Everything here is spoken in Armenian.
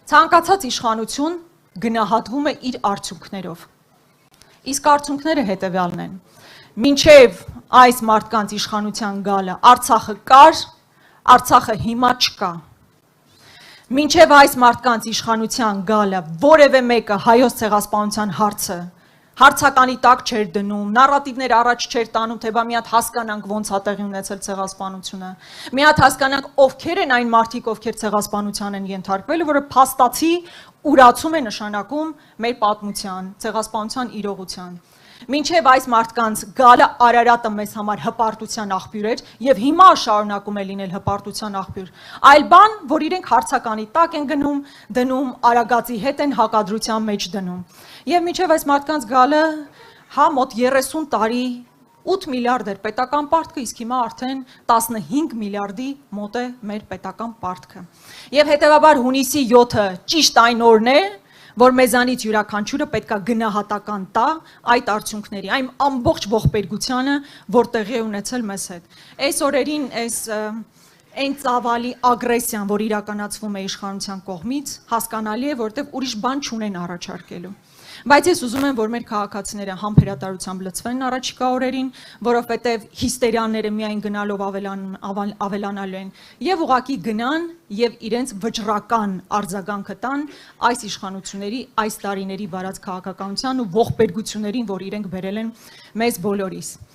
Ցանկացած իշխանություն գնահատվում է իր արդյունքներով։ Իսկ արդյունքները հետևյալն են. մինչև այս մարդկանց իշխանության գալը Արցախը կար, Արցախը հիմա չկա։ Մինչև այս մարդկանց իշխանության գալը որևէ մեկը հայոց ցեղասպանության հարցը հարցականի տակ չէր դնում, նարատիվներ առաջ չէր տանում, թե բա մի հատ հասկանանք ոնց է տեղի ունեցել ցեղասպանությունը, մի հատ հասկանանք ովքեր են այն մարդիկ, ովքեր ցեղասպանության են ենթարկվել, որը փաստացի ուրացում է նշանակում մեր պատմության, ցեղասպանության իրողության։ Մինչև այս մարդկանց գալը Արարատը մեզ համար հպարտության աղբյուր էր եւ հիմա շարունակում է լինել հպարտության աղբյուր։ Այլ բան, որ իրենք հարցականի տակ են դնում, Արագածի հետ են հակադրության մեջ դնում։ Եվ մինչև այս մարդկանց գալը, մոտ 30 տարի 8 միլիարդ էր պետական պարտքը, իսկ հիմա արդեն 15 միլիարդի մոտ է մեր պետական պարտքը։ Եվ հետևաբար հունիսի 7-ը ճիշտ այն օրն է, որ մեզանից յուրաքանչյուրը պետք է գնահատական տա այդ արդյունքների, այն ամբողջ ողբերգությանը, որ տեղի է ունեցել մեզ հետ։ Այս օրերին այն ծավալի ագրեսիան, որ իրականացվում է իշխանության կողմից, հասկանալի է, որովհետև ուրիշ բան չունեն առաջարկելու։ Բայց ես ուզում եմ, որ մեր քաղաքացիները համբերատարությամբ լցվեն առաջիկա օրերին, որովհետև հիստերիաները միայն գնալով ավելանալու են, եւ ուղղակի գնան եւ իրենց վճռական արձագանքը տան այս իշխանությունների այս տարիների վարած քաղաքականության ու ողբերգություններին, որ իրենք բերել են մեզ բոլորիս։